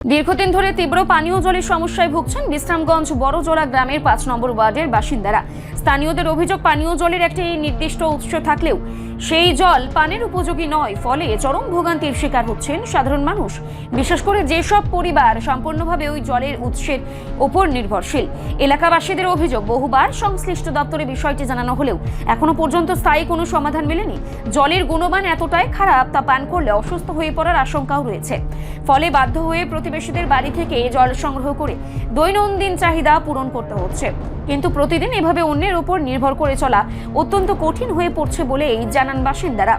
দীর্ঘদিন ধরে তীব্র পানীয় জলের সমস্যায় ভুগছেন বিশ্রামগঞ্জ বড়জোড়া গ্রামের ৫ নম্বর ওয়ার্ডের বাসিন্দারা। স্থানীয়দের অভিযোগ, পানীয় জলের একটি নির্দিষ্ট উৎস থাকলেও সেই জল পানের উপযোগী নয়, ফলে চরম ভোগান্তির শিকার হচ্ছেন সাধারণ মানুষ। বিশেষ করে যেসব পরিবার সম্পূর্ণভাবে ওই জলের উৎসের ওপর নির্ভরশীল। এলাকাবাসীদের অভিযোগ, বহুবার সংশ্লিষ্ট দপ্তরে বিষয়টি জানানো হলেও এখনো পর্যন্ত স্থায়ী কোনো সমাধান মেলেনি। জলের গুণমান এতটাই খারাপ, তা পান করলে অসুস্থ হয়ে পড়ার আশঙ্কাও রয়েছে। ফলে বাধ্য হয়ে প্রতিবেশীদের বাড়ি থেকে জল সংগ্রহ করে দৈনন্দিন চাহিদা পূরণ করতে হচ্ছে। কিন্তু প্রতিদিন এভাবে অন্যের উপর নির্ভর করে চলা অত্যন্ত কঠিন হয়ে পড়ছে বলেই জানান বাসিন্দারা।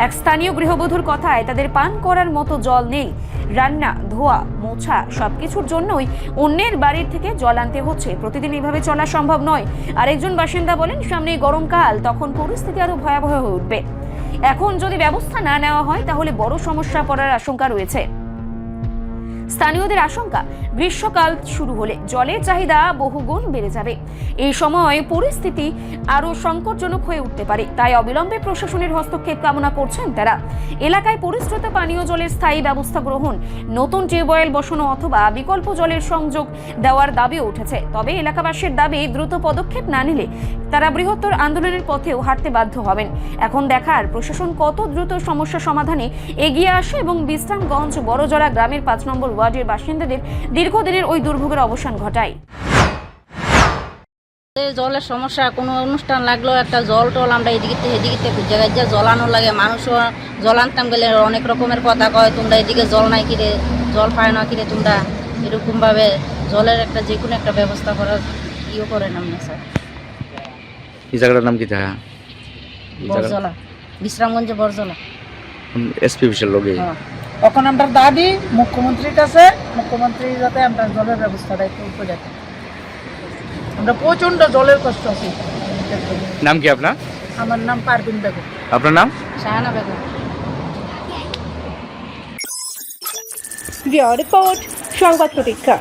এক স্থানীয় গৃহবধূর কথায়, তাদের পান করার মতো জল নেই। রান্না, ধোয়া, মোছা সবকিছুর জন্যই অন্যের বাড়ির থেকে জল আনতে হচ্ছে। প্রতিদিন এভাবে চলা সম্ভব নয়। আরেকজন বাসিন্দা বলেন, সামনে গরমকাল, তখন পরিস্থিতি আরো ভয়াবহ হয়ে উঠবে। এখন যদি ব্যবস্থা না নেওয়া হয় তাহলে বড় সমস্যা পড়ার আশঙ্কা রয়েছে। স্থানীয়দের আশঙ্কা, গ্রীষ্মকাল শুরু হলে জলের চাহিদা বহুগুণ বেড়ে যাবে। এই সময় পরিস্থিতি আরো সংকটজনক হয়ে উঠতে পারে। তাই অবিলম্বে প্রশাসনের হস্তক্ষেপ কামনা করছেন তারা। এলাকায় পরিশ্রুত পানীয় জলের স্থায়ী ব্যবস্থা গ্রহণ, নতুন টিউবওয়েল বসানো অথবা বিকল্প জলের সংযোগ দেওয়ার দাবিও উঠেছে। তবে এলাকাবাসীর দাবি, দ্রুত পদক্ষেপ না নিলে তারা বৃহত্তর আন্দোলনের পথেও হাঁটতে বাধ্য হবেন। এখন দেখার, প্রশাসন কত দ্রুত সমস্যা সমাধানে এগিয়ে আসে এবং বিশ্রামগঞ্জ বড়জোড়া গ্রামের ৫ নম্বর ওয়ার্ডের বাসিন্দাদের দীর্ঘদিনের ওই দুর্ভোগের অবসান ঘটায়। জলের সমস্যা, কোনো অনুষ্ঠান লাগলেও একটা জল টল আমরা এদিকে জায়গায় যা জলানো লাগে। মানুষও জল আনতাম গেলে অনেক রকমের কথা কয়, তোমরা এদিকে জল নাই কিরে, জল পায় না কিরে তোমরা, এরকমভাবে জলের একটা যে কোনো একটা ব্যবস্থা করার ইয়ে করেন আমরা স্যার। এই জায়গাটার নাম কি? বরজলা, বিশ্রামগঞ্জে বরজলা। এসপি অফিসের লোকে এখন আমরা দাবি মুখ্যমন্ত্রীর কাছে, মুখ্যমন্ত্রী যাতে আমরা জলের ব্যবস্থাটা একটু উপজাতে। আমরা প্রচন্ড জলের কষ্ট আছি। নাম কি আপনার? আমার নাম পারভিন বেগম। আপনার নাম? শাহানা বেগম। রিপোর্ট সংবাদ প্রতীক্ষা।